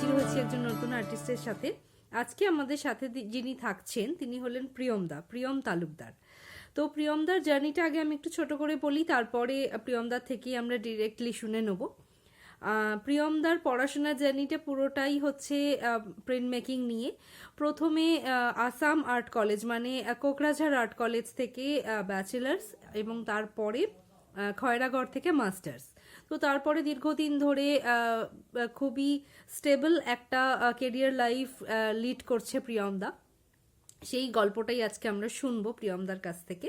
হাজির হয়েছি একজন নতুন আর্টিস্টের সাথে। আজকে আমাদের সাথে যিনি থাকছেন তিনি হলেন প্রিয়ম তালুকদার। তো প্রিয়মদার জার্নিটা আগে আমি একটু ছোট করে বলি, তারপরে প্রিয়মদার থেকেই আমরা ডিরেক্টলি শুনে নেব। প্রিয়মদার পড়াশোনার জার্নিটা পুরোটাই হচ্ছে প্রিন্ট মেকিং নিয়ে। প্রথমে আসাম আর্ট কলেজ মানে কোকরাঝাড় আর্ট কলেজ থেকে ব্যাচেলার্স এবং তারপরে খয়রাগড় থেকে মাস্টার্স। তো তারপরে দীর্ঘদিন ধরে খুবই স্টেবল একটা কেরিয়ার লাইফ লিড করছে প্রিয়মদা। সেই গল্পটাই আজকে আমরা শুনবো প্রিয়মদার কাছ থেকে।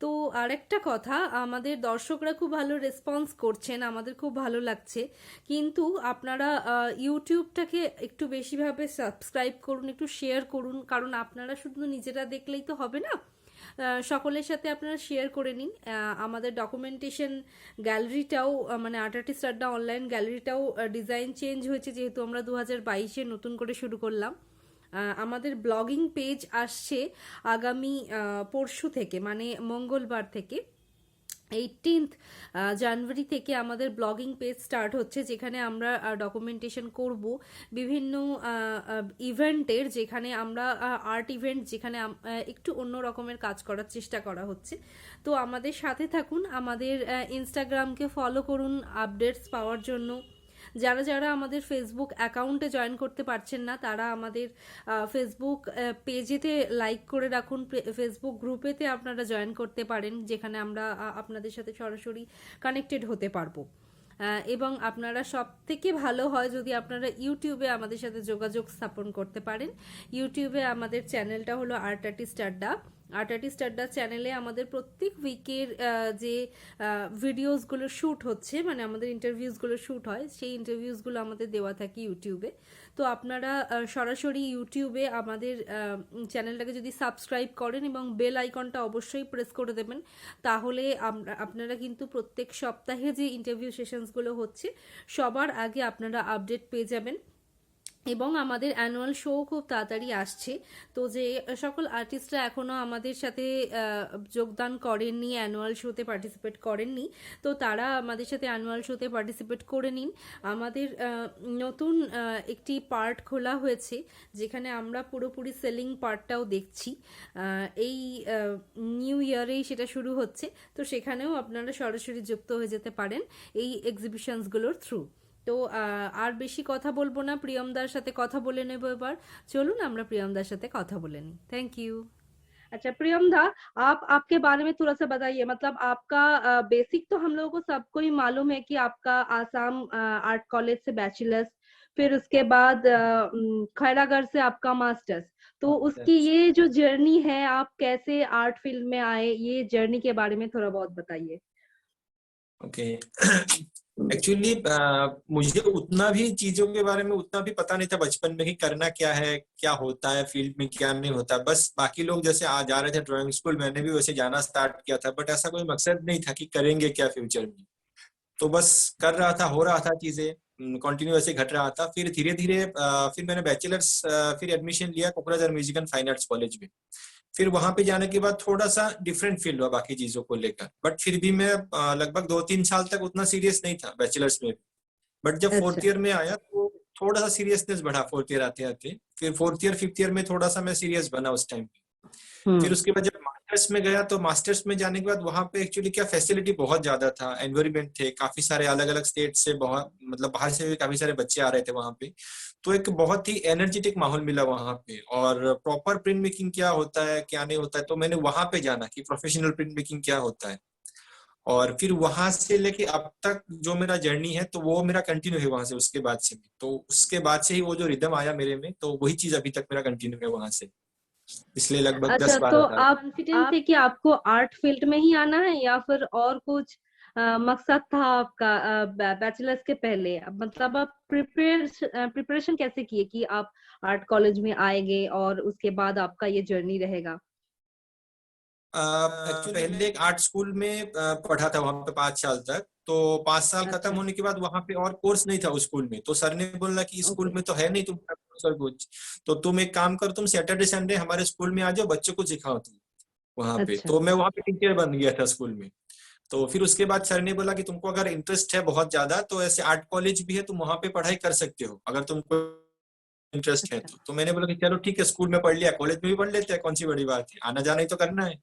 তো আরেকটা কথা, আমাদের দর্শকরা খুব ভালো রেসপন্স করছেন, আমাদের খুব ভালো লাগছে, কিন্তু আপনারা ইউটিউবটাকে একটু বেশিভাবে সাবস্ক্রাইব করুন, একটু শেয়ার করুন, কারণ আপনারা শুধু নিজেরা দেখলেই তো হবে না, সকলের সাথে আপনারা শেয়ার করে নিন। আমাদের ডকুমেন্টেশন গ্যালারিটাও মানে আর্ট আর্টিস্ট আড্ডা অনলাইন গ্যালারিটাও ডিজাইন চেঞ্জ হয়েছে, যেহেতু আমরা 2022-এ নতুন করে শুরু করলাম। আমাদের ব্লগিং পেজ আসছে আগামী পরশু থেকে, মানে মঙ্গলবার থেকে 18th জানুয়ারি থেকে আমাদের ব্লগিং পেজ স্টার্ট হচ্ছে, যেখানে আমরা ডকুমেন্টেশন করব বিভিন্ন ইভেন্টের, যেখানে আমরা আর্ট ইভেন্ট, যেখানে একটু অন্য রকমের কাজ করার চেষ্টা করা হচ্ছে। তো আমাদের সাথে থাকুন, আমাদের ইনস্টাগ্রামকে ফলো করুন আপডেটস পাওয়ার জন্য। যারা যারা আমাদের ফেসবুক অ্যাকাউন্টে জয়েন করতে পারছেন না, তারা আমাদের ফেসবুক পেজেতে লাইক করে রাখুন, ফেসবুক গ্রুপেতে আপনারা জয়েন করতে পারেন, যেখানে আমরা আপনাদের সাথে সরাসরি কানেক্টেড হতে পারবো। এবং আপনারা সব থেকে ভালো হয় যদি আপনারা ইউটিউবে আমাদের সাথে যোগাযোগ স্থাপন করতে পারেন। ইউটিউবে আমাদের চ্যানেলটা হলো আর্ট আর্টিস্ট আড্ডা। আর্ট আর্টিস্ট আড্ডা চ্যানেলে আমাদের প্রত্যেক উইকের যে ভিডিওসগুলো শ্যুট হচ্ছে, মানে আমাদের ইন্টারভিউসগুলো শ্যুট হয়, সেই ইন্টারভিউসগুলো আমাদের দেওয়া থাকে ইউটিউবে। তো আপনারা সরাসরি ইউটিউবে আমাদের চ্যানেলটাকে যদি সাবস্ক্রাইব করেন এবং বেল আইকনটা অবশ্যই প্রেস করে দেবেন, তাহলে আপনারা কিন্তু প্রত্যেক সপ্তাহে যে ইন্টারভিউ সেশনসগুলো হচ্ছে সবার আগে আপনারা আপডেট পেয়ে যাবেন। এবং আমাদের অ্যানুয়াল শো খুব তাড়াতাড়ি আসছে। তো যে সকল আর্টিস্টরা এখনও আমাদের সাথে যোগদান করেননি, অ্যানুয়াল শোতে পার্টিসিপেট করেননি, তো তারা আমাদের সাথে অ্যানুয়াল শোতে পার্টিসিপেট করে নিন। আমাদের নতুন একটি পার্ট খোলা হয়েছে, যেখানে আমরা পুরোপুরি সেলিং পার্টটাও দেখছি। এই নিউ ইয়ারেই সেটা শুরু হচ্ছে, তো সেখানেও আপনারা সরাসরি যুক্ত হয়ে যেতে পারেন এই এক্সিবিশনসগুলোর থ্রু। তো আর বেশি কথা বলবো না, প্রিয়মদার সাথে কথা বলে নেব এবার। চলুন আমরা प्रियमदार साथे কথা বলে নিই। Thank you. अच्छा प्रियमदा, आप आपके बारे में थोड़ा सा बताइए, मतलब आपका बेसिक तो हम लोगों को सबको ही मालूम है कि आपका आसाम आर्ट कॉलेज से बैचलर्स, फिर उसके बाद खैरागढ़ से आपका मास्टर्स। तो उसकी ये जो जर्नी है, आप कैसे आर्ट फील्ड में आए, ये जर्नी के बारे में थोड़ा बहुत बताइए। ओके एक्चुअली मुझे उतना भी चीजों के बारे में उतना भी पता नहीं था बचपन में कि करना क्या है, क्या होता है फील्ड में, क्या नहीं होता। बस बाकी लोग जैसे आ जा रहे थे ड्राइंग स्कूल, मैंने भी वैसे जाना स्टार्ट किया था, बट ऐसा कोई मकसद नहीं था कि करेंगे क्या फ्यूचर में। तो बस कर रहा था, हो रहा था, चीजें कंटिन्यू ऐसे घट रहा था। फिर धीरे धीरे फिर मैंने बैचलर्स फिर एडमिशन लिया Kokrajhar music and fine arts college में। फिर वहां पे जाने के बाद थोड़ा सा डिफरेंट फील्ड हुआ बाकी चीजों को लेकर, बट फिर भी मैं लगभग 2-3 साल तक उतना सीरियस नहीं था बैचलर्स में। बट जब फोर्थ ईयर में आया तो थोड़ा सा सीरियसनेस बढ़ा फोर्थ ईयर आते आते। फिर फोर्थ ईयर फिफ्थ ईयर में थोड़ा सा मैं सीरियस बना उस टाइम पे। फिर उसके बाद जब मास्टर्स में गया तो मास्टर्स में जाने के बाद वहां पे एक्चुअली क्या फैसिलिटी बहुत ज्यादा था, एनवायरमेंट थे, काफी सारे अलग अलग स्टेट से, बहुत मतलब बाहर से भी काफी सारे बच्चे आ रहे थे वहां पे। तो एक बहुत ही एनर्जेटिक माहौल मिला वहां पे, और प्रॉपर प्रिंट मेकिंग क्या होता है क्या नहीं होता है, तो मैंने वहां पे जाना कि प्रोफेशनल प्रिंट मेकिंग क्या होता है। और फिर वहां से लेके अब तक जो मेरा जर्नी है तो वो मेरा कंटिन्यू है वहां से। उसके बाद से भी तो उसके बाद से ही वो जो रिदम आया मेरे में, तो वही चीज अभी तक मेरा कंटिन्यू है वहां से, इसलिए लगभग अच्छा, 10-12 तो साल। आप कॉन्फिडेंट थे कि आपको आर्ट फील्ड में ही आना है, या फिर और कुछ मकसद था आपका बैचलर्स के पहले? मतलब आप प्रिपरेशन कैसे किए कि आप आर्ट कॉलेज में आएंगे और उसके बाद आपका ये जर्नी रहेगा? पहले एक आर्ट स्कूल में पढ़ा था वहां पे 5 साल तक। तो 5 साल खत्म अच्छा। होने के बाद वहां पे और कोर्स नहीं था उस स्कूल में, तो सर ने बोला कि स्कूल में तो है नहीं तुम्हारा कोर्स और कुछ, तो तुम एक काम करो, तुम सैटरडे संडे हमारे स्कूल में आ जाओ, बच्चों को सिखाओ तुम वहां पे। अच्छा। तो मैं वहां पे टीचर बन गया था स्कूल में। तो फिर उसके बाद सर ने बोला कि तुमको अगर इंटरेस्ट है बहुत ज्यादा तो ऐसे आर्ट कॉलेज भी है, तुम वहां पे पढ़ाई कर सकते हो, अगर तुमको इंटरेस्ट है। अच्छा। तो मैंने बोला कि चलो ठीक है, स्कूल में पढ़ लिया, कॉलेज में भी पढ़ लेते हैं, कौन सी बड़ी बात है, आना जाना ही तो करना है।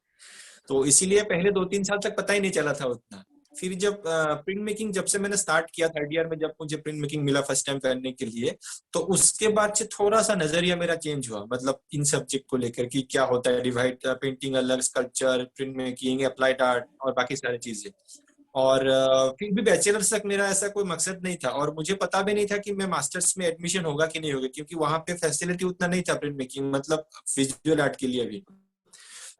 तो इसीलिए पहले 2-3 साल तक पता ही नहीं चला था उतना। फिर जब प्रिंट मेकिंग जब से मैंने स्टार्ट किया 3rd ईयर में, जब मुझे प्रिंट मेकिंग मिला फर्स्ट टाइम करने के लिए, तो उसके बाद से थोड़ा सा नजरिया मेरा चेंज हुआ, मतलब इन सब्जेक्ट को लेकर कि क्या होता है, डिवाइड, पेंटिंग अलग, sculpture, print making, applied art और बाकी सारी चीजें। और फिर भी बैचलर्स तक मेरा ऐसा कोई मकसद नहीं था, और मुझे पता भी नहीं था कि मैं मास्टर्स में एडमिशन होगा कि नहीं होगा, क्योंकि वहां पे फैसिलिटी उतना नहीं था प्रिंट मेकिंग, मतलब विजुअल आर्ट के लिए भी।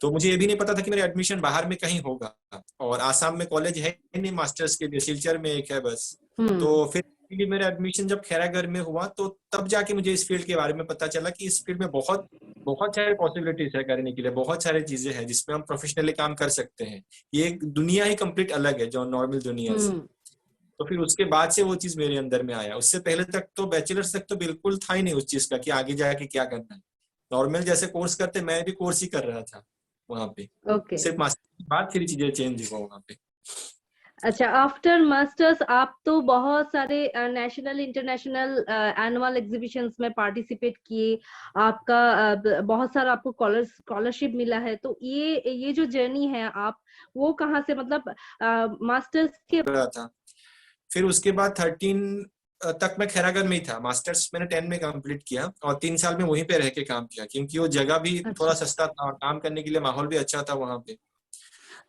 तो मुझे ये भी नहीं पता था कि मेरा एडमिशन बाहर में कहीं होगा, और आसाम में कॉलेज है नहीं मास्टर्स के लिए, सिलचर में एक है बस। हम्म। तो फिर मेरा एडमिशन जब खैरागढ़ में हुआ, तो तब जाके मुझे इस फील्ड के बारे में पता चला कि इस फील्ड में बहुत बहुत सारे पॉसिबिलिटीज है करने के लिए, बहुत सारी चीजें हैं जिसमें हम प्रोफेशनली काम कर सकते हैं। ये एक दुनिया ही कंप्लीट अलग है जो नॉर्मल दुनिया से। हम्म। तो फिर उसके बाद से वो चीज मेरे अंदर में आया। उससे पहले तक तो बैचलर्स तक तो बिल्कुल था ही नहीं उस चीज का कि आगे जाके क्या करना है। नॉर्मल जैसे कोर्स करते, मैं भी कोर्स ही कर रहा था वहां पे। ओके। सिर्फ मास्टर के बाद फिर चीजें चेंज हुआ वहां पे। अच्छा, आफ्टर मास्टर्स आप तो बहुत सारे नेशनल इंटरनेशनल एनुअल एग्जीबिशंस में पार्टिसिपेट किए, आपका बहुत सारा आपको स्कॉलरशिप मिला है। तो ये जो जर्नी है आप वो कहाँ से, मतलब मास्टर्स के। रहा था। फिर उसके बाद 13 तक मैं खैरागढ़ में ही था। मास्टर्स मैंने 10 में कंप्लीट किया, और 3 साल में वहीं पे रह के काम किया, क्योंकि वो जगह भी थोड़ा अच्छा, सस्ता था और काम करने के लिए माहौल भी अच्छा था वहां पे।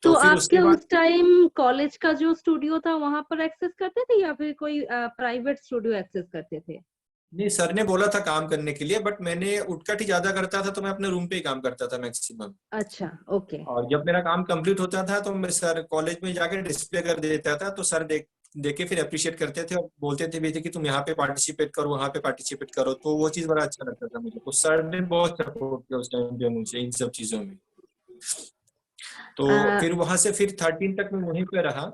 तो तो फिर आपके उसके बाद उस टाइम कॉलेज का जो स्टूडियो था वहां पर एक्सेस करते थे या फिर कोई प्राइवेट स्टूडियो एक्सेस करते थे? नहीं, सर ने बोला था काम करने के लिए, बट मैंने उठकट ही ज्यादा करता था, तो मैं अपने रूम पे ही काम करता था मैक्सिमम। अच्छा, ओके। और जब मेरा काम कंप्लीट होता था तो मैं सर कॉलेज में जाकर डिस्प्ले कर देता था, तो सर देख के फिर अप्रिशिएट करते थे और बोलते थे भी थे कि तुम यहाँ पे पार्टिसिपेट करो, वहाँ पे पार्टिसिपेट करो। तो वो चीज बड़ा अच्छा लगता था मुझे। तो सर ने बहुत सपोर्ट किया उस टाइम पे मुझे इन सब चीजों में। तो अ, फिर वहां से फिर 13 तक मैं वहीं पे रहा।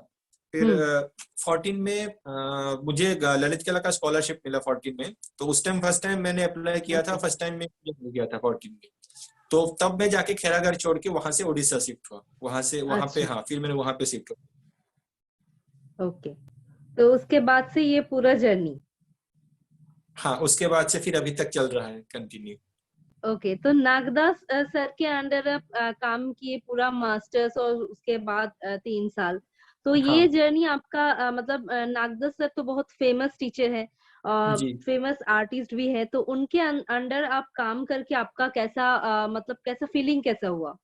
फिर हम्म। 14 में मुझे ललित कला का स्कॉलरशिप मिला 14 में। तो उस टाइम फर्स्ट टाइम मैंने अप्लाई किया था, ओके। फर्स्ट टाइम में मुझे मिल गया था 14 में। तो तब मैं जाके खैरागढ़ छोड़ के वहां से उड़ीसा शिफ्ट हुआ, वहां से वहां पे, अच्छा, हाँ फिर मैंने वहां पे शिफ्ट हुआ। ओके। तो उसके बाद से ये पूरा जर्नी। हाँ, उसके बाद से फिर अभी तक चल रहा है कंटिन्यू। ओके, तो नागदास सर के अंडर आप काम किए पूरा मास्टर्स, और उसके बाद 3 साल। तो ये हाँ जर्नी आपका मतलब नागदास सर तो बहुत फेमस टीचर है और जी। फेमस आर्टिस्ट भी है। तो उनके अंडर आप काम करके आपका कैसा मतलब कैसा फीलिंग कैसा हुआ?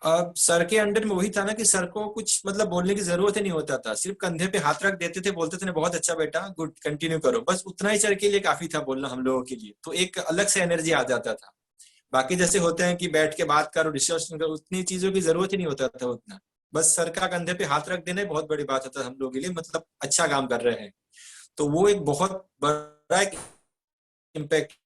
अब सर के अंडर में वही था ना कि सर को कुछ मतलब बोलने की जरूरत ही नहीं होता था, सिर्फ कंधे पे हाथ रख देते थे, बोलते थे ना बहुत अच्छा बेटा, गुड, कंटिन्यू करो, बस उतना ही सर के लिए काफी था बोलना हम लोगों के लिए। तो एक अलग से एनर्जी आ जाता था। बाकी जैसे होते हैं कि बैठ के बात करो, डिस्कशन करो, उतनी चीजों की जरूरत ही नहीं होता था उतना। बस सर का कंधे पे हाथ रख देना ही बहुत बड़ी बात होता था हम लोगों के लिए, मतलब अच्छा काम कर रहे हैं। तो वो एक बहुत बड़ा इम्पैक्ट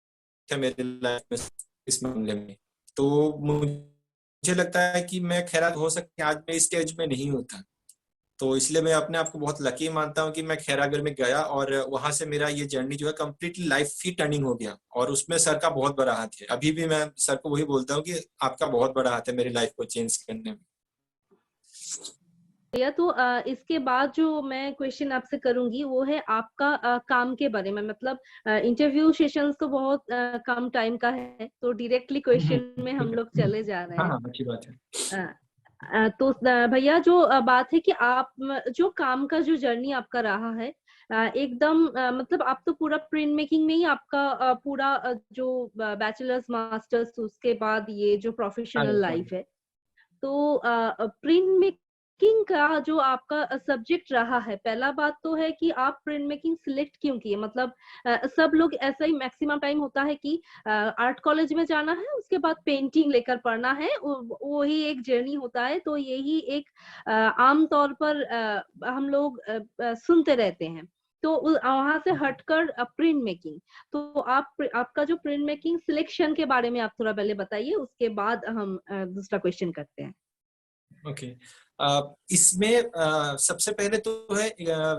है मेरी लाइफ में इस मामले में। तो मुझे लगता है कि मैं खैरात हो सकती आज मैं इस स्टेज में नहीं होता। तो इसलिए मैं अपने आप को बहुत लकी मानता हूँ कि मैं खैरागढ़ में गया, और वहां से मेरा ये जर्नी जो है कंप्लीटली लाइफ ही टर्निंग हो गया। और उसमें सर का बहुत बड़ा हाथ है। अभी भी मैं सर को वही बोलता हूँ कि आपका बहुत बड़ा हाथ है मेरी लाइफ को चेंज करने में। या तो इसके बाद जो मैं क्वेश्चन आपसे करूंगी वो है आपका काम के बारे में, मतलब इंटरव्यू सेशंस तो बहुत कम टाइम का है, तो डायरेक्टली क्वेश्चन में हम ठीक लोग है। चले जा रहे हाँ हैं। हाँ, अच्छी बात है। तो भैया जो बात है कि आप जो काम का जो जर्नी आपका रहा है एकदम मतलब आप तो पूरा प्रिंट मेकिंग में ही आपका पूरा जो बैचलर्स मास्टर्स उसके बाद ये जो प्रोफेशनल हाँ लाइफ है। तो प्रिंट मेकिंग का जो आपका सब्जेक्ट रहा है, पहला बात तो है कि आप प्रिंट मेकिंग सिलेक्ट क्यों किए? मतलब सब लोग ऐसा ही मैक्सिमम टाइम होता है कि आर्ट कॉलेज में जाना है, उसके बाद पेंटिंग लेकर पढ़ना है, वही एक जर्नी होता है। तो यही एक आम तौर पर हम लोग सुनते रहते हैं। तो वहां से हटकर प्रिंट मेकिंग, तो आपका जो प्रिंट मेकिंग सिलेक्शन के बारे में आप थोड़ा पहले बताइए, उसके बाद हम दूसरा क्वेश्चन करते हैं। ओके। इसमें सबसे पहले तो है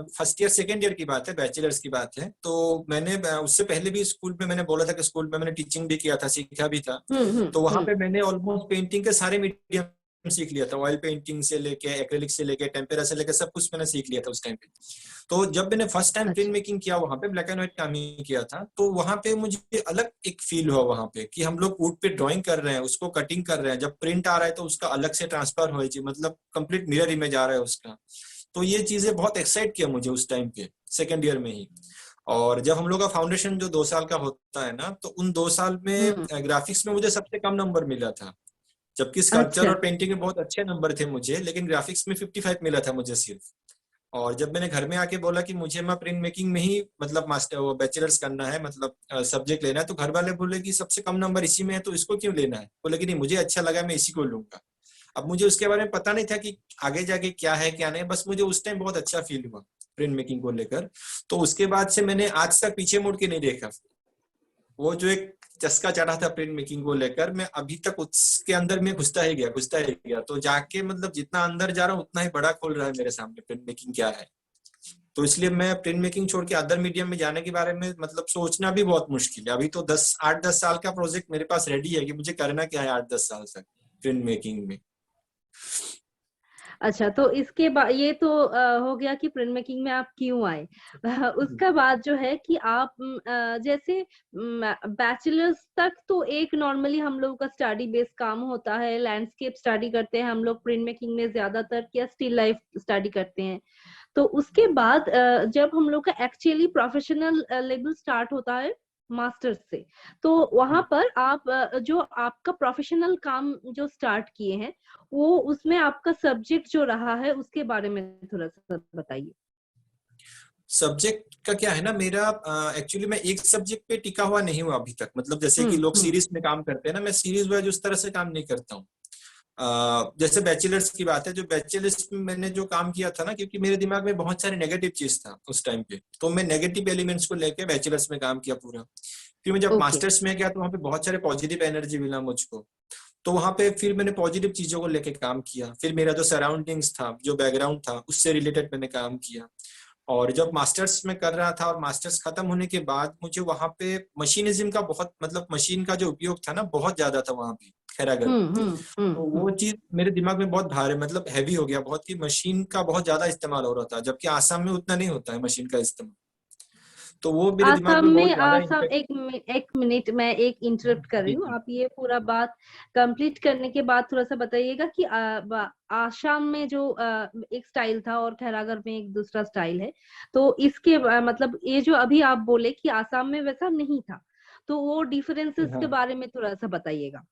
फर्स्ट ईयर सेकेंड ईयर की बात है, बैचलर्स की बात है। तो मैंने उससे पहले भी स्कूल में मैंने बोला था कि स्कूल में मैंने टीचिंग भी किया था, सीखा भी था। तो वहां हम्म। पे मैंने ऑलमोस्ट पेंटिंग के सारे मीडियम सीख लिया था, ऑयल पेंटिंग से लेके एक्रेलिक से लेके टेम्पेरा से लेके सब कुछ मैंने सीख लिया था उस टाइम पे। तो जब मैंने फर्स्ट टाइम प्रिंट अच्छा। मेकिंग किया वहां पे, ब्लैक एंड व्हाइट काम ही किया था, तो वहां पे मुझे अलग एक फील हुआ वहां पे कि हम लोग वुड पे ड्राइंग कर रहे हैं, उसको कटिंग कर रहे हैं, जब प्रिंट आ रहा है तो उसका अलग से ट्रांसफर हो जी, मतलब कंप्लीट मिरर इमेज आ रहा है उसका। तो ये चीजें बहुत एक्साइट किया मुझे उस टाइम पे, सेकेंड ईयर में ही। और जब हम लोग का फाउंडेशन जो 2 साल का होता है ना, तो उन 2 साल में हम्म। ग्राफिक्स में मुझे सबसे कम नंबर मिला था। जबकि स्कल्पचर अच्छा। और पेंटिंग में बहुत अच्छे नंबर थे मुझे, लेकिन ग्राफिक्स में 55 मिला था मुझे सिर्फ। और जब मैंने घर में आके बोला कि मुझे मैं प्रिंट मेकिंग में ही मतलब मास्टर वो बैचलर्स करना है, मतलब सब्जेक्ट लेना है, तो घर वाले बोले कि सबसे कम नंबर इसी में है तो इसको क्यों लेना है। बोले कि नहीं मुझे अच्छा लगा, मैं इसी को लूंगा। अब मुझे उसके बारे में पता नहीं था कि आगे जाके क्या है क्या नहीं, बस मुझे उस टाइम बहुत अच्छा फील हुआ प्रिंट मेकिंग को लेकर। तो उसके बाद से मैंने आज तक पीछे मुड़ के नहीं देखा। वो जो एक चस्का चढ़ा था प्रिंट मेकिंग को लेकर, मैं अभी तक उसके अंदर में घुसता ही गया, घुसता ही गया। तो जाके मतलब जितना अंदर जा रहा हूँ उतना ही बड़ा खोल रहा है मेरे सामने प्रिंट मेकिंग क्या है। तो इसलिए मैं प्रिंट मेकिंग छोड़ के अदर मीडियम में जाने के बारे में मतलब सोचना भी बहुत मुश्किल है। अभी तो 8-10 साल का प्रोजेक्ट मेरे पास रेडी है कि मुझे करना क्या है 8-10 साल तक प्रिंट मेकिंग में। अच्छा, तो इसके बाद ये तो हो गया कि प्रिंट मेकिंग में आप क्यों आए। उसका बाद जो है कि आप जैसे बैचलर्स तक तो एक नॉर्मली हम लोग का स्टडी बेस्ड काम होता है, लैंडस्केप स्टडी करते हैं हम लोग प्रिंट मेकिंग में ज्यादातर, या स्टिल लाइफ स्टडी करते हैं। तो उसके बाद जब हम लोग का एक्चुअली प्रोफेशनल लेवल स्टार्ट होता है मास्टर्स से, तो वहां पर आप जो आपका प्रोफेशनल काम जो स्टार्ट किए हैं, वो उसमें आपका सब्जेक्ट जो रहा है उसके बारे में थोड़ा सा बताइए। सब्जेक्ट का क्या है ना, मेरा एक्चुअली मैं एक सब्जेक्ट पे टिका हुआ नहीं हूँ अभी तक। मतलब जैसे कि लोग हम्म। सीरीज में काम करते हैं ना, मैं सीरीज वाइज उस तरह से काम नहीं करता हूँ। जैसे बैचलर्स की बात है, जो बैचलर्स में मैंने जो काम किया था ना, क्योंकि मेरे दिमाग में बहुत सारे नेगेटिव चीज था उस टाइम पे, तो मैं नेगेटिव एलिमेंट्स को लेके बैचलर्स में काम किया पूरा। फिर मैं जब ओके। मास्टर्स में गया तो वहाँ पे बहुत सारे पॉजिटिव एनर्जी मिला मुझको। तो वहां पे फिर मैंने पॉजिटिव चीजों को लेके काम किया। फिर मेरा जो सराउंडिंग्स था, जो बैकग्राउंड था, उससे रिलेटेड मैंने काम किया। और जब मास्टर्स में कर रहा था और मास्टर्स खत्म होने के बाद मुझे वहां पे मशीनिज्म का बहुत मतलब मशीन का जो उपयोग था ना बहुत ज्यादा था वहां पे खैरागढ़ में। तो वो चीज मेरे दिमाग में बहुत भारी मतलब हैवी हो गया बहुत, कि मशीन का बहुत ज्यादा इस्तेमाल हो रहा था, जबकि आसाम में उतना नहीं होता है मशीन का इस्तेमाल। तो वो मेरे दिमाग आसाम में बहुत में, ज्यादा आसाम, इम्पेक्ट। एक मिनट मैं एक इंटरप्ट कर रही जी हूँ, जी। आप ये पूरा बात कंप्लीट करने के बाद थोड़ा सा बताइएगा कि आसाम में जो एक स्टाइल था और खैरागढ़ में एक दूसरा स्टाइल है, तो इसके मतलब ये जो अभी आप बोले कि आसाम में वैसा नहीं था, तो वो डिफरेंसेस के हाँ, बारे में थोड़ा सा बताइएगा।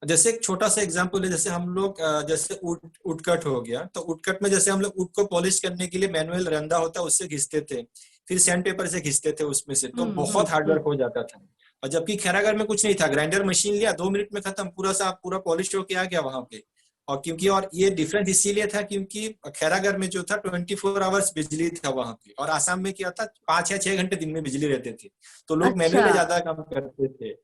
जैसे एक छोटा सा एग्जांपल है, जैसे हम लोग जैसे वुड कट हो गया, तो वुड कट में जैसे हम लोग वुड को पॉलिश करने के लिए मैनुअल रंधा होता है उससे घिसते थे, फिर सैंड पेपर से घिसते थे उसमें से, तो बहुत हार्डवर्क हो जाता था। और जबकि खैरागढ़ में कुछ नहीं था, ग्राइंडर मशीन लिया 2 मिनट में खत्म, पूरा सा पूरा पॉलिश होके आ गया वहां पे। और क्योंकि और ये डिफरेंस इसीलिए था क्योंकि खैरागढ़ में जो था 24 आवर्स बिजली था वहां पे, और आसाम में क्या था 5 या 6 घंटे दिन में बिजली रहते थे। तो लोग मैनुअल अच्छा। में ज्यादा काम करते थे।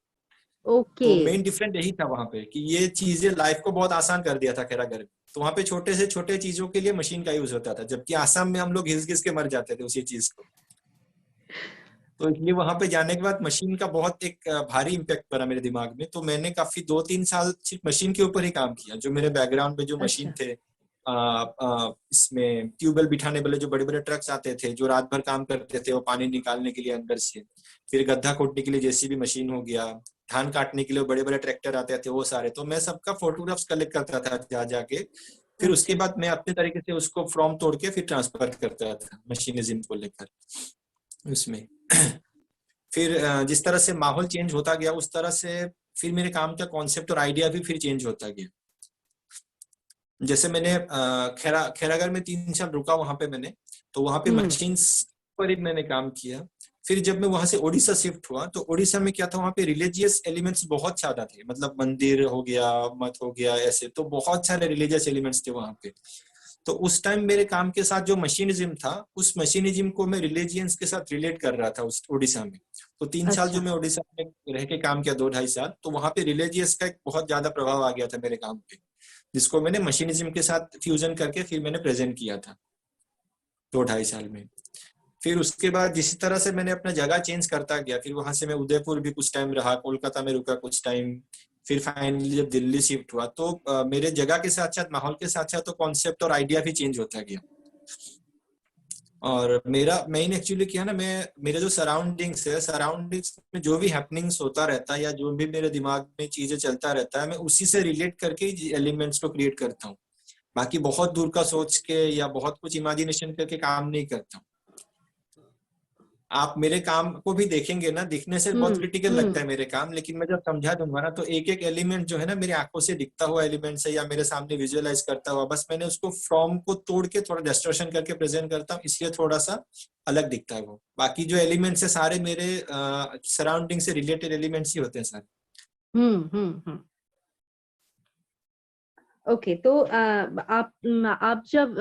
ओके। तो मेन डिफरेंट यही था वहां पे कि ये चीजें लाइफ को बहुत आसान कर दिया था खैरागढ़ में। तो वहां पे छोटे से छोटे चीजों के लिए मशीन का यूज होता था, जबकि आसाम में हम लोग घिस घिस के मर जाते थे उसी चीज को। तो इसलिए वहां पे जाने के बाद मशीन का बहुत एक भारी इम्पैक्ट पड़ा मेरे दिमाग में। तो मैंने काफी 2-3 साल सिर्फ मशीन के ऊपर ही काम किया। जो मेरे बैकग्राउंड में जो मशीन अच्छा। थे, इसमें ट्यूबवेल बिठाने वाले जो बड़े बड़े ट्रक्स आते थे जो रात भर काम करते थे वो पानी निकालने के लिए अंदर से, फिर गड्ढा खोदने के लिए जेसीबी मशीन हो गया, धान काटने के लिए बड़े बड़े ट्रैक्टर आते थे वो सारे, तो मैं सबका फोटोग्राफ्स कलेक्ट करता था जा जाके। फिर उसके अच्छा। बाद मैं अपने तरीके से उसको फ्रॉम तोड़ के फिर ट्रांसफर करता था मशीनिज्म को लेकर उसमें। फिर जिस तरह से माहौल चेंज होता गया उस तरह से फिर मेरे काम का कॉन्सेप्ट और आइडिया भी फिर चेंज होता गया। जैसे मैंने खैरागढ़ में 3 साल रुका वहां पे मैंने, तो वहां पे हम्म। मशीन्स पर ही मैंने काम किया। फिर जब मैं वहां से उड़ीसा शिफ्ट हुआ तो उड़ीसा में क्या था, वहां पे रिलीजियस एलिमेंट्स बहुत ज्यादा थे, मतलब मंदिर हो गया, मठ हो गया, ऐसे तो बहुत सारे रिलीजियस एलिमेंट्स थे वहां पे। तो उस टाइम मेरे काम के साथ जो मशीनिज्म था उस मशीनिज्म को मैं रिलीजियंस के साथ रिलेट कर रहा था उस उड़ीसा में। तो 3 साल जो अच्छा। मैं उड़ीसा में रह के काम किया, 2-2.5 साल, तो वहां पे रिलीजियस का एक बहुत ज्यादा प्रभाव आ गया था मेरे काम पे, जिसको मैंने मशीनिज्म के साथ फ्यूजन करके फिर मैंने प्रेजेंट किया था 2-2.5 साल में। फिर उसके बाद जिस तरह से मैंने अपना जगह चेंज करता गया, फिर वहां से मैं उदयपुर भी कुछ टाइम रहा, कोलकाता में रुका कुछ टाइम, फिर फाइनली जब दिल्ली शिफ्ट हुआ तो मेरे जगह के साथ साथ माहौल के साथ साथ तो कॉन्सेप्ट और आइडिया भी चेंज होता गया। और मेरा मेन एक्चुअली क्या है ना, मैं मेरे जो सराउंडिंग्स है, सराउंडिंग्स में जो भी हैपनिंग्स होता रहता है या जो भी मेरे दिमाग में चीजें चलता रहता है, मैं उसी से रिलेट करके एलिमेंट्स को क्रिएट करता हूँ। बाकी बहुत दूर का सोच के या बहुत कुछ इमेजिनेशन करके काम नहीं करता हूँ। आप मेरे काम को भी देखेंगे ना, दिखने से बहुत क्रिटिकल लगता है मेरे काम, लेकिन मैं जब समझा दूंगा ना तो एक एक एलिमेंट जो है ना मेरी आंखों से दिखता हुआ एलिमेंट है या मेरे सामने विजुअलाइज करता हुआ, बस मैंने उसको फॉर्म को तोड़ के थोड़ा डिस्टॉर्शन करके प्रेजेंट करता हूँ, इसलिए थोड़ा सा अलग दिखता है वो। बाकी जो एलिमेंट्स है सारे मेरे सराउंडिंग से रिलेटेड एलिमेंट्स ही होते हैं सारे। ओके, तो आप जब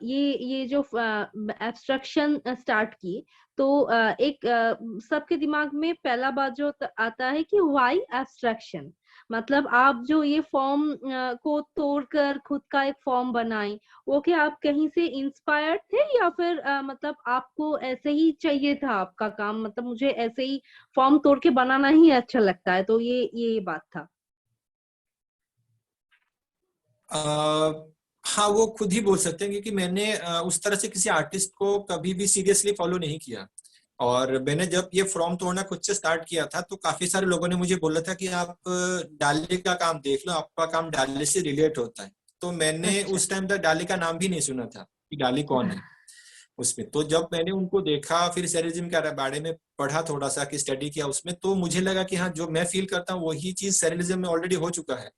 ये जो एब्स्ट्रक्शन स्टार्ट की, तो एक सबके दिमाग में पहला बात जो आता है कि व्हाई एब्स्ट्रक्शन, मतलब आप जो ये फॉर्म को तोड़कर खुद का एक फॉर्म बनाए, वो क्या आप कहीं से इंस्पायर्ड थे या फिर मतलब आपको ऐसे ही चाहिए था आपका काम, मतलब मुझे ऐसे ही फॉर्म तोड़ के बनाना ही अच्छा लगता है, तो ये बात था? हाँ, वो खुद ही बोल सकते हैं, क्योंकि मैंने उस तरह से किसी आर्टिस्ट को कभी भी सीरियसली फॉलो नहीं किया। और मैंने जब ये फ्रॉम तोड़ना खुद से स्टार्ट किया था तो काफी सारे लोगों ने मुझे बोला था कि आप डाली का काम देख लो, आपका काम डाली से रिलेट होता है। तो मैंने अच्छा। उस टाइम तक डाली का नाम भी नहीं सुना था कि डाली कौन है उसमें। तो जब मैंने उनको देखा, फिर सेरिज्म के बारे में पढ़ा थोड़ा सा, कि स्टडी किया उसमें, तो मुझे लगा कि हाँ, जो मैं फील करता हूँ वही चीज सेरिज्म में ऑलरेडी हो चुका है।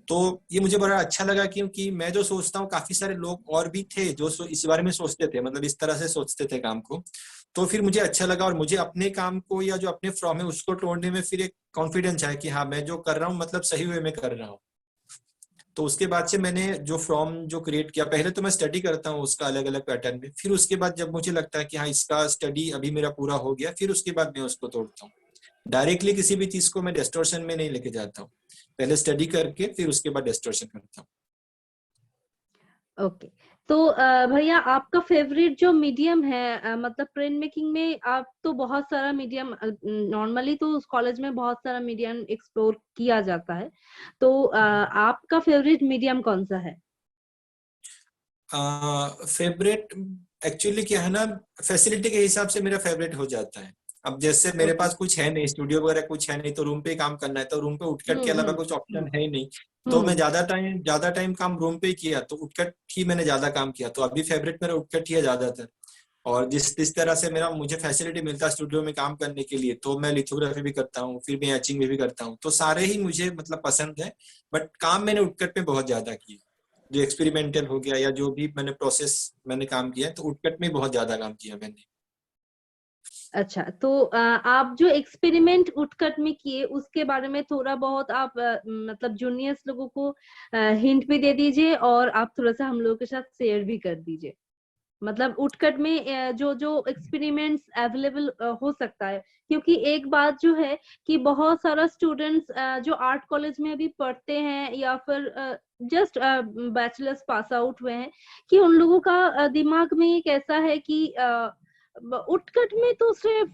तो ये मुझे बड़ा अच्छा लगा, क्योंकि मैं जो सोचता हूँ काफी सारे लोग और भी थे जो इस बारे में सोचते थे, मतलब इस तरह से सोचते थे काम को। तो फिर मुझे अच्छा लगा और मुझे अपने काम को या जो अपने फ्रॉम है उसको तोड़ने में फिर एक कॉन्फिडेंस आया कि हाँ, मैं जो कर रहा हूँ मतलब सही वे में कर रहा हूँ। तो उसके बाद से मैंने जो फ्रॉम जो क्रिएट किया, पहले तो मैं स्टडी करता हूँ उसका अलग अलग पैटर्न में, फिर उसके बाद जब मुझे लगता है कि हाँ, इसका स्टडी अभी मेरा पूरा हो गया, फिर उसके बाद मैं उसको तोड़ता हूँ। डायरेक्टली किसी भी चीज को मैं डिस्टॉर्शन में नहीं लेके जाता हूँ, पहले स्टडी करके फिर उसके बाद डिस्टॉर्शन करता हूँ। ओके, तो भैया आपका फेवरेट जो मीडियम है, मतलब प्रिंट मेकिंग में आप तो बहुत सारा मीडियम, नॉर्मली तो उस कॉलेज में बहुत सारा मीडियम एक्सप्लोर किया जाता है, तो आपका फेवरेट मीडियम कौन सा है? फेवरेट एक्चुअली क्या है ना, फैसिलिटी के हिसाब से मेरा फेवरेट हो जाता है। अब जैसे मेरे ओके। पास कुछ है नहीं, स्टूडियो वगैरह कुछ है नहीं, तो रूम पे ही काम करना है, तो रूम पे उठकट के अलावा कुछ ऑप्शन है ही नहीं। तो मैं हम्म। ज्यादा टाइम काम रूम पे ही किया, तो उठकट ही मैंने ज्यादा काम किया, तो अभी फेवरेट मेरा उठकट ही है ज्यादातर। और जिस तरह से मेरा मुझे फैसिलिटी मिलता है स्टूडियो में काम करने के लिए, तो मैं लिथोग्राफी भी करता हूँ, फिर मैं एचिंग भी करता हूँ, तो सारे ही मुझे मतलब पसंद है। बट काम मैंने उठकट में बहुत ज्यादा किया, जो एक्सपेरिमेंटल हो गया या जो भी मैंने प्रोसेस मैंने काम किया है, तो उठकट में बहुत ज्यादा काम किया मैंने। अच्छा, तो आप जो एक्सपेरिमेंट उठकट में किए उसके बारे में थोड़ा बहुत आप मतलब जूनियर्स लोगों को हिंट भी दे दीजिए, और आप थोड़ा सा हम लोगों के साथ शेयर भी कर दीजिए। मतलब उठकट में जो जो एक्सपेरिमेंट्स अवेलेबल हो सकता है, क्योंकि एक बात जो है कि बहुत सारा स्टूडेंट्स जो आर्ट कॉलेज में अभी पढ़ते हैं या फिर जस्ट बैचलर्स पास आउट हुए हैं, कि उन लोगों का दिमाग में एक ऐसा है कि उठकट में तो सिर्फ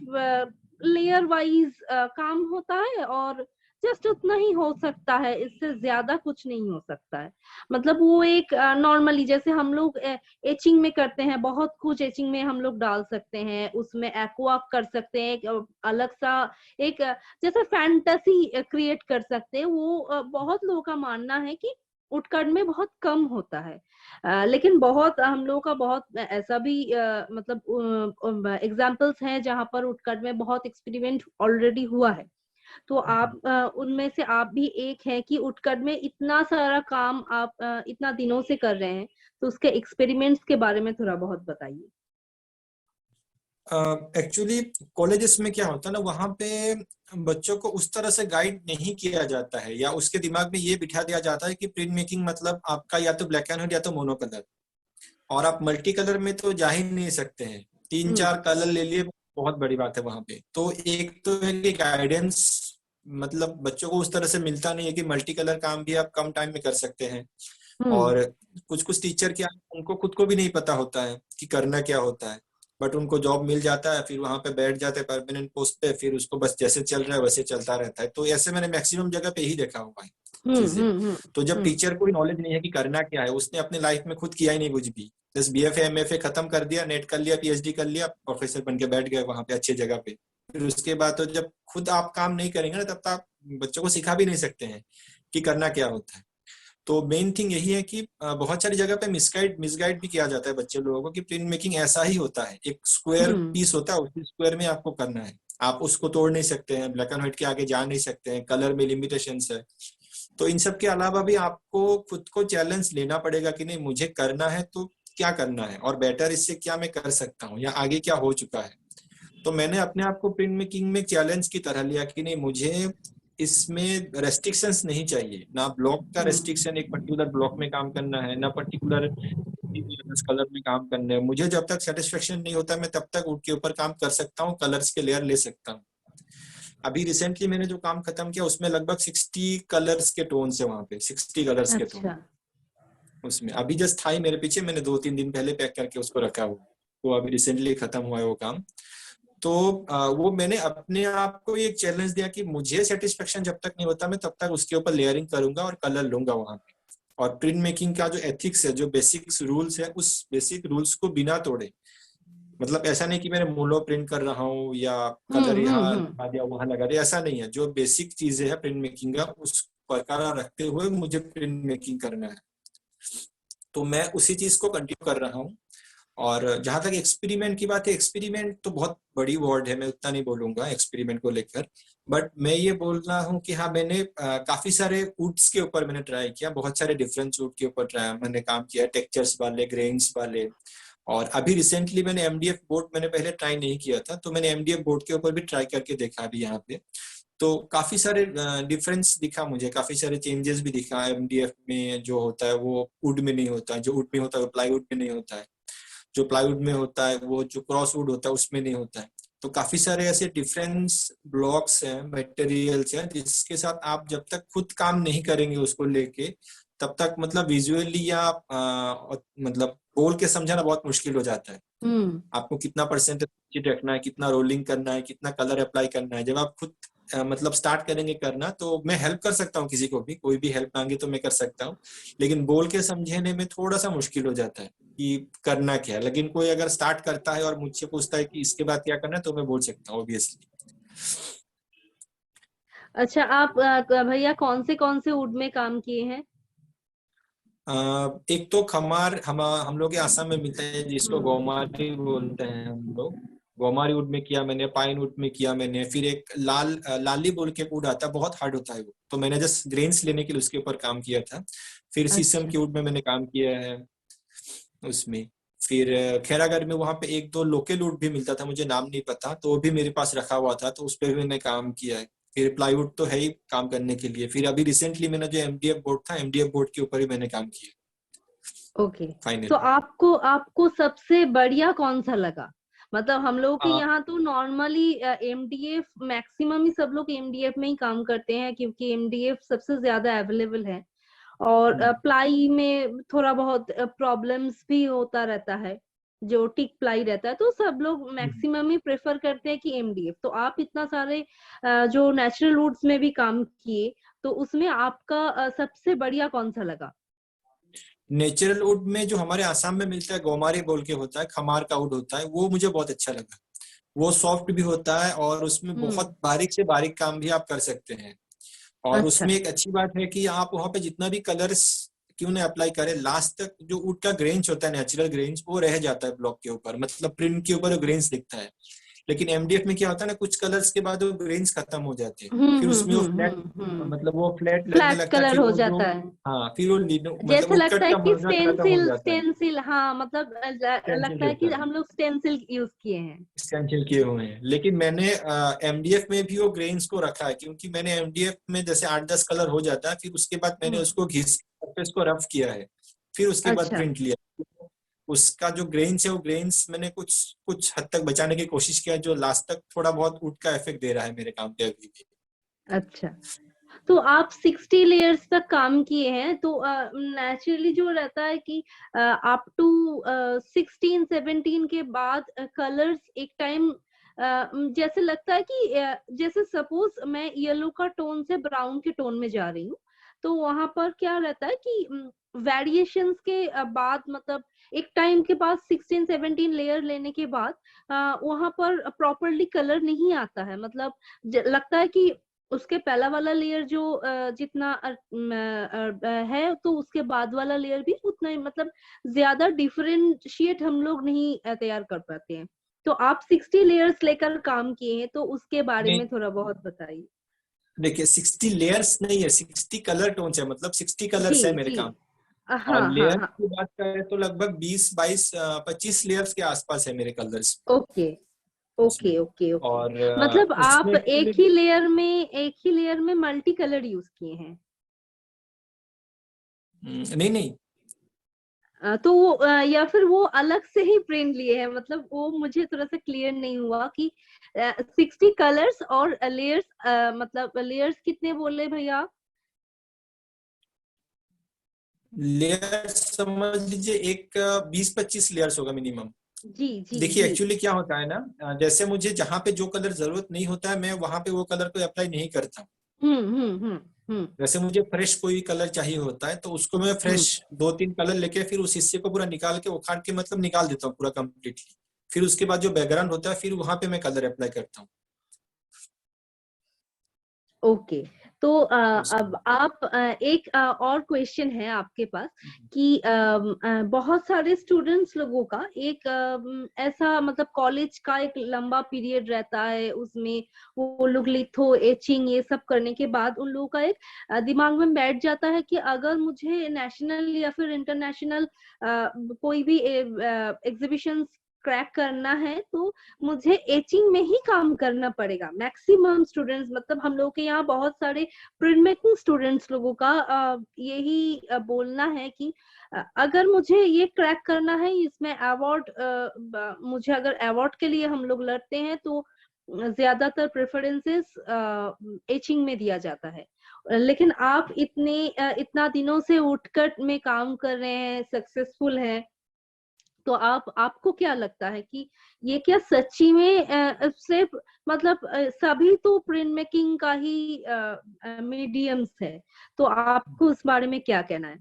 लेयर वाइज काम होता है और जस्ट उतना ही हो सकता है, इससे ज्यादा कुछ नहीं हो सकता है। मतलब वो एक नॉर्मली जैसे हम लोग एचिंग में करते हैं, बहुत कुछ एचिंग में हम लोग डाल सकते हैं, उसमें एक्वा कर सकते हैं, एक अलग सा एक जैसे फैंटेसी क्रिएट कर सकते हैं, वो बहुत लोगों का मानना है कि उठकट में बहुत कम होता है। लेकिन बहुत हम लोगों का बहुत ऐसा भी मतलब एग्जाम्पल्स हैं जहां पर उठकट में बहुत एक्सपेरिमेंट ऑलरेडी हुआ है। तो आप उनमें से आप भी एक हैं कि उठकट में इतना सारा काम आप इतना दिनों से कर रहे हैं, तो उसके एक्सपेरिमेंट्स के बारे में थोड़ा बहुत बताइए। एक्चुअली कॉलेजेस में क्या होता है ना, वहाँ पे बच्चों को उस तरह से गाइड नहीं किया जाता है, या उसके दिमाग में ये बिठा दिया जाता है कि प्रिंट मेकिंग मतलब आपका या तो ब्लैक एंड व्हाइट या तो मोनो कलर, और आप मल्टी कलर में तो जा ही नहीं सकते हैं। तीन हम्म। चार कलर ले लिए, बहुत बड़ी बात है वहां पे। तो एक तो है कि गाइडेंस मतलब बच्चों को उस तरह से मिलता नहीं है कि मल्टी कलर काम भी आप कम टाइम में कर सकते हैं। हम्म। और कुछ कुछ टीचर क्या, उनको खुद को भी नहीं पता होता है कि करना क्या होता है। बट उनको जॉब मिल जाता है, फिर वहां पे बैठ जाते हैं परमानेंट पोस्ट पे, फिर उसको बस जैसे चल रहा है वैसे चलता रहता है। तो ऐसे मैंने मैक्सिमम जगह पे ही देखा हुआ है चीजें। तो जब टीचर को नॉलेज नहीं है कि करना क्या है, उसने अपने लाइफ में खुद किया ही नहीं कुछ भी, बस BFA MFA खत्म कर दिया, नेट कर लिया, PhD कर लिया, प्रोफेसर बन के बैठ गए वहां पे अच्छी जगह पे, फिर उसके बाद तो जब खुद आप काम नहीं करेंगे ना, तब तक आप बच्चों को सिखा भी नहीं सकते हैं कि करना क्या होता है। तो मेन थिंग यही है कि बहुत सारी जगह पे मिसगाइड भी किया जाता है बच्चे लोगों को कि प्रिंट मेकिंग ऐसा ही होता है, एक स्क्वायर पीस होता है, उसी स्क्वायर में आपको करना है, आप उसको तोड़ नहीं सकते हैं, ब्लैक एंड व्हाइट के आगे जा नहीं सकते हैं, कलर में लिमिटेशंस है। तो इन सब के अलावा भी आपको खुद को चैलेंज लेना पड़ेगा कि नहीं मुझे करना है तो क्या करना है, और बेटर इससे क्या मैं कर सकता हूँ या आगे क्या हो चुका है। तो मैंने अपने आप को प्रिंट मेकिंग में चैलेंज की तरह लिया कि नहीं मुझे इसमें रेस्ट्रिक्शंस नहीं चाहिए, ना ब्लॉक का रेस्ट्रिक्शन, एक पर्टिकुलर ब्लॉक में काम करना है, ना पर्टिकुलर कलर में काम करना है। मुझे जब तक सेटिस्फेक्शन नहीं होता मैं तब तक उनके ऊपर काम कर सकता हूँ, कलर्स के लेयर ले सकता हूँ। अभी रिसेंटली मैंने जो काम खत्म किया उसमें लगभग 60 कलर्स के टोन्स है, वहां पे 60 कलर्स के टोन उसमें। अभी जस्ट था ही मेरे पीछे, मैंने 2-3 दिन पहले पैक करके उसको रखा हुआ, तो अभी रिसेंटली खत्म हुआ है वो काम। तो वो मैंने अपने आप को एक चैलेंज दिया कि मुझे सेटिस्फेक्शन जब तक नहीं होता मैं तब तक उसके ऊपर लेयरिंग करूंगा और कलर लूंगा वहां पे। और प्रिंट मेकिंग का जो एथिक्स है, जो बेसिक्स रूल्स है, उस बेसिक रूल्स को बिना तोड़े, मतलब ऐसा नहीं कि मैंने मोनो प्रिंट कर रहा हूँ या कलर यहाँ लगा दिया वहां लगा दिया, ऐसा नहीं है। जो बेसिक चीजें है प्रिंट मेकिंग का उस बरकरार रखते हुए मुझे प्रिंट मेकिंग करना है, तो मैं उसी चीज को कंटिन्यू कर रहा हूँ। और जहां तक एक्सपेरिमेंट की बात है, एक्सपेरिमेंट तो बहुत बड़ी वर्ड है, मैं उतना नहीं बोलूंगा एक्सपेरिमेंट को लेकर, बट मैं ये बोल रहा हूँ कि हाँ मैंने काफी सारे वुड्स के ऊपर मैंने ट्राई किया, बहुत सारे डिफरेंट वुड के ऊपर ट्राई मैंने काम किया, टेक्सचर्स वाले, ग्रेन्स वाले। और अभी रिसेंटली मैंने MDF बोर्ड मैंने पहले ट्राई नहीं किया था, तो मैंने MDF बोर्ड के ऊपर भी ट्राई करके देखा अभी यहाँ पे। तो काफी सारे डिफरेंस दिखा मुझे, काफी सारे चेंजेस भी दिखा। MDF में जो होता है वो वुड में नहीं होता है, जो वुड में होता है वो प्लाईवुड में नहीं होता है, जो प्लाईवुड में होता है वो जो क्रॉस वुड होता है उसमें नहीं होता है। तो काफी सारे ऐसे डिफरेंस ब्लॉक्स हैं, मटेरियल्स हैं, जिसके साथ आप जब तक खुद काम नहीं करेंगे उसको लेके तब तक मतलब विजुअली या मतलब बोल के समझाना बहुत मुश्किल हो जाता है। आपको कितना परसेंटेज रखना है, कितना रोलिंग करना है, कितना कलर अप्लाई करना है, जब आप खुद मतलब स्टार्ट करेंगे करना, तो मैं हेल्प कर सकता हूँ, किसी को भी कोई भी हेल्प मांगे तो मैं कर सकता हूँ, लेकिन बोल के समझाने में थोड़ा सा मुश्किल हो जाता है कि करना क्या है। लेकिन कोई अगर स्टार्ट करता है और मुझसे पूछता है कि इसके बाद क्या करना है, तो मैं बोल सकता हूँ ऑब्वियसली। अच्छा, आप भैया कौन से वुड में काम किए हैं? एक तो खमार हम लोग के आसाम में मिलता है जिसको गौमारी बोलते हैं हम लोग, गौमारी वुड में किया मैंने, पाइन वुड में किया मैंने, फिर एक लाली बोल के वुड आता है, बहुत हार्ड होता है वो, तो मैंने जस्ट ग्रेन्स लेने के लिए उसके ऊपर काम किया था। फिर शीशम अच्छा। की वुड में मैंने काम किया है उसमें। फिर खैरागढ़ में वहां पे 1-2 लोकल वुड भी मिलता था, मुझे नाम नहीं पता, तो वो भी मेरे पास रखा हुआ था, तो उस पर भी मैंने काम किया है। फिर प्लाईवुड तो है ही काम करने के लिए। फिर अभी रिसेंटली मैंने जो MDF बोर्ड था, MDF बोर्ड के ऊपर ही मैंने काम किया ओके। तो फाइनली। आपको आपको सबसे बढ़िया कौन सा लगा? मतलब हम लोग के यहाँ तो नॉर्मली MDF मैक्सिमम ही सब लोग MDF में ही काम करते हैं, क्योंकि MDF सबसे ज्यादा अवेलेबल है। और प्लाई में थोड़ा बहुत प्रॉब्लम्स भी होता रहता है, जो टिक प्लाई रहता है, तो सब लोग मैक्सिमम ही प्रेफर करते हैं कि MDF। तो आप इतना सारे जो नेचुरल वुड्स में भी काम किए, तो उसमें आपका सबसे बढ़िया कौन सा लगा? नेचुरल वुड में जो हमारे आसाम में मिलता है गौमारी बोल के होता है, खमार का वुड होता है, वो मुझे बहुत अच्छा लगा। वो सॉफ्ट भी होता है और उसमें बहुत बारीक से बारीक काम भी आप कर सकते हैं। और अच्छा। उसमें एक अच्छी बात है कि आप वहां पे जितना भी कलर्स क्यों ना अप्लाई करें, लास्ट तक जो वुड का ग्रेन्स होता है, नेचुरल ग्रेन्स, वो रह जाता है ब्लॉक के ऊपर, मतलब प्रिंट के ऊपर ग्रेन्स दिखता है। लेकिन MDF में क्या होता है ना, कुछ कलर्स के बाद वो ग्रेन्स खत्म हो जाते हैं, फिर उसमें वो फ्लैट, मतलब वो फ्लैट लगने फ्लैट लगता है, कलर फिर हो वो जो, जाता है। हाँ फिर वो मतलब जैसे वुडकट लगता है का कि मजा खत्म हो स्टेंसिल जाता है। स्टेंसिल, हाँ मतलब स्टेंसिल लगता है कि जैसा हम लोग स्टेंसिल यूज किए हैं। स्टेंसिल किए हुए हैं। लेकिन मैंने MDF में भी वो ग्रेन्स को रखा है, क्योंकि मैंने MDF में जैसे 8-10 कलर हो जाता है, फिर उसके बाद मैंने उसको घिस सरफेस को रफ किया है, फिर उसके बाद अच्छा। प्रिंट लिया। उसका जो ग्रेन्स है वो ग्रेन्स मैंने कुछ कुछ हद तक बचाने की कोशिश किया, जो लास्ट तक थोड़ा बहुत वुड का इफेक्ट दे रहा है मेरे काम पे अभी भी। अच्छा। तो आप 60 लेयर्स तक काम किए हैं, तो नेचुरली जो रहता है कि अप टू 16-17 के बाद कलर्स एक टाइम जैसे लगता है कि जैसे सपोज मैं येलो का टोन से ब्राउन के टोन में जा रही हूँ, तो वहां पर क्या रहता है कि वेरिएशंस के बाद मतलब एक टाइम के बाद 16-17 लेयर लेने के बाद वहां पर प्रॉपरली कलर नहीं आता है, मतलब लगता है कि उसके पहला वाला लेयर जो जितना है, तो उसके बाद वाला लेयर भी उतना ही, मतलब ज्यादा डिफरेंशिएट हम लोग नहीं तैयार कर पाते हैं। तो आप 60 लेयर्स लेकर काम किए हैं, तो उसके बारे नहीं, में थोड़ा बहुत बताइए। देखिए 60 लेयर्स नहीं है, 60 कलर टोन्स है, मतलब 60 जी कलर्स है मेरे जी। काम। और हाँ हाँ लेयर हाँ। की बात करें तो लगभग 20-22-25 लेयर्स के आसपास है मेरे कलर्स ओके उसमें। Okay okay okay. और मतलब आप उसमें एक्चुअली एक ही लेयर में मल्टी कलर यूज किए हैं? नहीं नहीं, तो वो या फिर वो अलग से ही प्रिंट लिए हैं, मतलब वो मुझे थोड़ा सा क्लियर नहीं हुआ कि 60 कलर्स और लेयर्स, मतलब लेयर्स कितने बोले भैया? लेयर समझ लीजिए एक 20-25 लेयर्स होगा मिनिमम। जी जी देखिए जी। एक्चुअली क्या होता है ना, जैसे मुझे जहां पे जो कलर जरूरत नहीं होता है मैं वहां पे वो कलर को अप्लाई नहीं करता। हम्म। हम्म। जैसे मुझे फ्रेश कोई कलर चाहिए होता है तो उसको मैं हम्म। फ्रेश 2-3 कलर लेके फिर उस हिस्से को पूरा निकाल के उखाड़ के मतलब निकाल देता हूँ पूरा कंप्लीटली। फिर उसके बाद जो बैकग्राउंड होता है फिर वहां पे मैं कलर अप्लाई करता हूँ ओके। तो उसमें। अब आप एक और क्वेश्चन है आपके पास कि बहुत सारे स्टूडेंट्स लोगों का एक ऐसा मतलब कॉलेज का एक लंबा पीरियड रहता है, उसमें वो लोग लिथो एचिंग ये सब करने के बाद उन लोगों का एक दिमाग में बैठ जाता है कि अगर मुझे नेशनल या फिर इंटरनेशनल कोई भी एग्जीबिशन क्रैक करना है, तो मुझे एचिंग में ही काम करना पड़ेगा। मैक्सिमम स्टूडेंट्स, मतलब हम लोग के यहाँ बहुत सारे प्रिंट मेकिंग स्टूडेंट्स लोगों का यही बोलना है कि अगर मुझे ये क्रैक करना है, इसमें अवार्ड, मुझे अगर अवार्ड के लिए हम लोग लड़ते हैं, तो ज्यादातर प्रेफरेंसेस एचिंग में दिया जाता है। लेकिन आप इतना दिनों से उठकर में काम कर रहे हैं, सक्सेसफुल हैं, तो आपको क्या लगता है कि ये क्या सच्ची में सिर्फ मतलब सभी तो प्रिंट मेकिंग का ही मीडियम्स है, तो आपको उस बारे में क्या कहना है?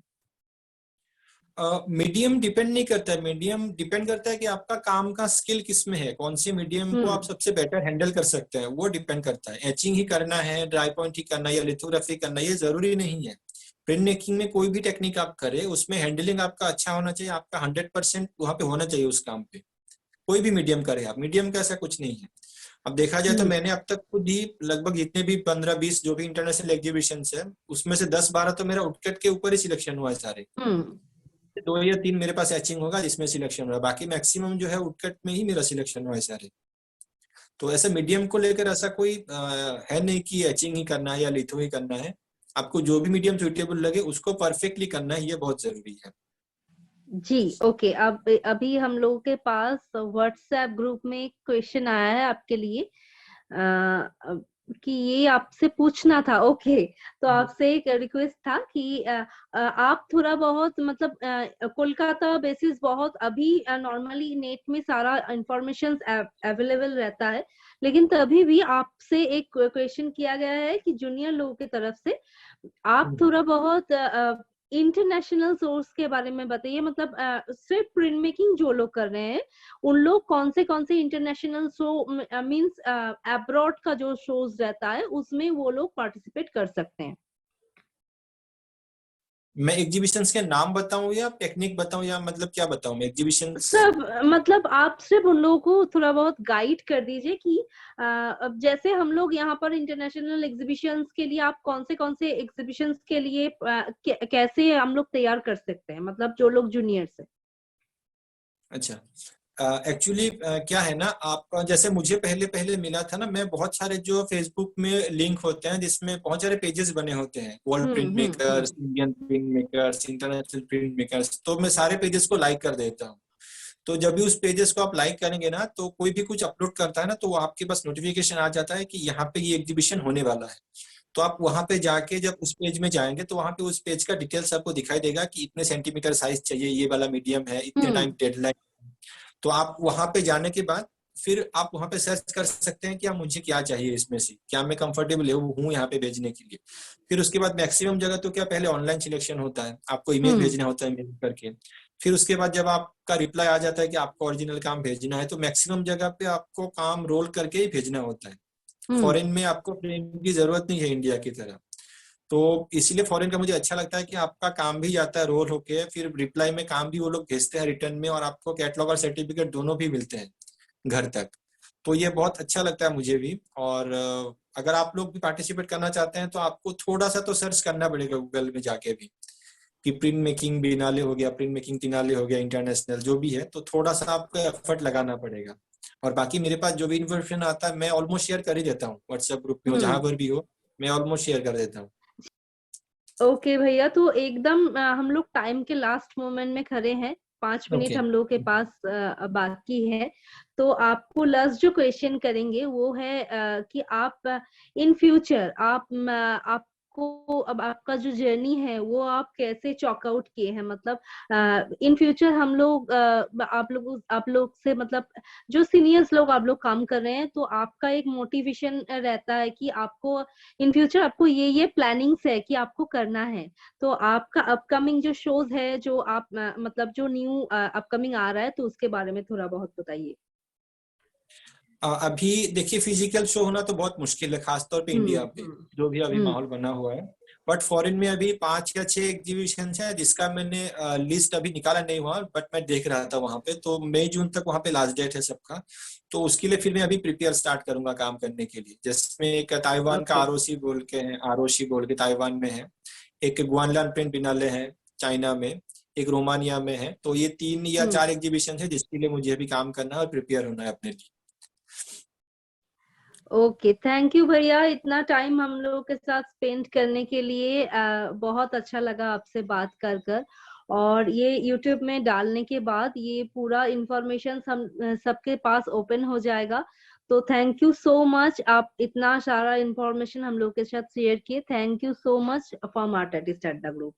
मीडियम डिपेंड नहीं करता है, मीडियम डिपेंड करता है कि आपका काम का स्किल किस में है, कौन सी मीडियम को आप हम्म सबसे बेटर हैंडल कर सकते हैं वो डिपेंड करता है। एचिंग ही करना है, ड्राई पॉइंट ही करना है या लिथोग्राफी करना है ये जरूरी नहीं है। प्रिंट मेकिंग में कोई भी टेक्निक आप करें उसमें हैंडलिंग आपका अच्छा होना चाहिए, आपका 100% वहां पे होना चाहिए उस काम पे। कोई भी मीडियम करे आप, मीडियम का ऐसा कुछ नहीं है। अब देखा जाए तो हम्म मैंने अब तक खुद ही लगभग जितने भी 15-20 जो भी इंटरनेशनल एग्जीबिशन है उसमें से 10-12 तो मेरा उटकट के ऊपर ही सिलेक्शन हुआ है सारे। हम्म। 2 या 3 मेरे पास एचिंग होगा जिसमें सिलेक्शन हुआ है, बाकी मैक्सिमम जो है उटकट में ही मेरा सिलेक्शन हुआ है सारे। तो ऐसे मीडियम को लेकर ऐसा कोई है नहीं कि एचिंग ही करना है या लिथो ही करना है। आपको जो भी मीडियम सुइटेबल लगे उसको परफेक्टली करना है, ये बहुत जरूरी है। जी ओके। अब अभी हम लोगों के पास व्हाट्सएप ग्रुप में एक क्वेश्चन आया है आपके लिए, कि ये आपसे पूछना था। ओके, तो आपसे एक रिक्वेस्ट था कि आप थोड़ा बहुत मतलब कोलकाता बेसिस बहुत अभी नॉर्मली नेट में सारा इंफॉर्मेशन अवेलेबल रहता है, लेकिन तभी भी आपसे एक क्वेश्चन किया गया है कि जूनियर लोगों की तरफ से आप थोड़ा बहुत इंटरनेशनल सोर्स के बारे में बताइए, मतलब सिर्फ प्रिंट मेकिंग जो लोग कर रहे हैं उन लोग कौन से इंटरनेशनल शो मींस अब्रॉड का जो शोज रहता है उसमें वो लोग पार्टिसिपेट कर सकते हैं। मैं एग्जीबिशंस के नाम बताऊं या टेक्निक बताऊं या मतलब क्या बताऊं मैं एग्जीबिशंस। सब, मतलब आप सिर्फ उन लोगों को थोड़ा बहुत गाइड कर दीजिए कि अब जैसे हम लोग यहाँ पर इंटरनेशनल एग्जीबिशंस के लिए आप कौन से एग्जीबिशंस के लिए कैसे हम लोग तैयार कर सकते हैं, मतलब जो लोग जूनियर्स है। अच्छा, एक्चुअली क्या है ना, आप जैसे मुझे पहले पहले मिला था ना, मैं बहुत सारे जो फेसबुक में लिंक होते हैं जिसमें बहुत सारे पेजेस बने होते हैं, world print makers, hmm. Indian print makers, international print makers, तो मैं सारे पेजेस को लाइक कर देता हूँ। तो जब भी उस पेजेस को आप लाइक करेंगे ना, तो कोई भी कुछ अपलोड करता है ना, तो वो आपके पास नोटिफिकेशन आ जाता है कि यहाँ पे ये एग्जीबिशन होने वाला है। तो आप वहां पे जाके जब उस पेज में जाएंगे, तो वहां पे उस पेज का डिटेल्स आपको दिखाई देगा कि इतने सेंटीमीटर साइज चाहिए, ये वाला मीडियम है, इतने हम्म। Time deadline. तो आप वहां पे जाने के बाद फिर आप वहां पे सर्च कर सकते हैं कि आप मुझे क्या चाहिए, इसमें से क्या मैं कंफर्टेबल हूँ यहाँ पे भेजने के लिए। फिर उसके बाद मैक्सिमम जगह तो क्या पहले ऑनलाइन सिलेक्शन होता है, आपको ईमेल हम्म। भेजना होता है मेल करके। फिर उसके बाद जब आपका रिप्लाई आ जाता है कि आपको ओरिजिनल काम भेजना है, तो मैक्सिमम जगह पे आपको काम रोल करके ही भेजना होता है। हम्म। फॉरेन में आपको प्रिंट की जरूरत नहीं है इंडिया की तरह। तो इसीलिए फॉरेन का मुझे अच्छा लगता है कि आपका काम भी जाता है रोल होके, फिर रिप्लाई में काम भी वो लोग भेजते हैं रिटर्न में, और आपको कैटलॉग और सर्टिफिकेट दोनों भी मिलते हैं घर तक। तो ये बहुत अच्छा लगता है मुझे भी। और अगर आप लोग भी पार्टिसिपेट करना चाहते हैं, तो आपको थोड़ा सा तो सर्च करना पड़ेगा गूगल में जाके भी, कि प्रिंट मेकिंग बिनाले हो गया, प्रिंट मेकिंग तिनाले हो गया, इंटरनेशनल जो भी है, तो थोड़ा सा आपको एफर्ट लगाना पड़ेगा। और बाकी मेरे पास जो भी इन्फॉर्मेशन आता है मैं ऑलमोस्ट शेयर कर ही देता हूँ, व्हाट्सएप ग्रुप में हो, जहां हम्म। पर भी हो, मैं ऑलमोस्ट शेयर कर देता हूँ। ओके भैया, तो एकदम हम लोग टाइम के लास्ट मोमेंट में खड़े हैं। 5 मिनट ओके। हम लोग के पास बाकी है। तो आपको लास्ट जो क्वेश्चन करेंगे वो है कि आप इन फ्यूचर आपको अब आपका जो जर्नी है वो आप कैसे चॉक आउट किए हैं, मतलब इन फ्यूचर हम लोग आप लोग से मतलब जो सीनियर्स लोग आप लोग काम कर रहे हैं, तो आपका एक मोटिवेशन रहता है कि आपको इन फ्यूचर आपको ये प्लानिंग्स है कि आपको करना है। तो आपका अपकमिंग जो शोज है, जो आप मतलब जो न्यू अपकमिंग आ रहा है, तो उसके बारे में थोड़ा बहुत बताइए। अभी देखिए, फिजिकल शो होना तो बहुत मुश्किल है, खासतौर पे हम्म। इंडिया पे हम्म। जो भी अभी हम्म। माहौल बना हुआ है। बट फॉरेन में अभी 5 या 6 एग्जीबिशन है, जिसका मैंने लिस्ट अभी निकाला नहीं हुआ, बट मैं देख रहा था वहां पे, तो मई जून तक वहां पे लास्ट डेट है सबका। तो उसके लिए फिर मैं अभी प्रिपेयर स्टार्ट करूंगा काम करने के लिए। जिसमें एक ताइवान का ओके। आरओसी बोल के है, आरओसी बोल के ताइवान में है। एक ग्वानलान प्रिंट बिनाले है चाइना में। एक रोमानिया में है। तो ये 3 या 4 एग्जीबिशन है जिसके लिए मुझे अभी काम करना है और प्रिपेयर होना है अपने लिए। ओके, थैंक यू भैया, इतना टाइम हम लोगों के साथ स्पेंड करने के लिए। बहुत अच्छा लगा आपसे बात कर कर। और ये यूट्यूब में डालने के बाद ये पूरा इंफॉर्मेशन हम सबके पास ओपन हो जाएगा। तो थैंक यू सो मच, आप इतना सारा इंफॉर्मेशन हम लोग के साथ शेयर किए। Thank you so much from art artist at the group.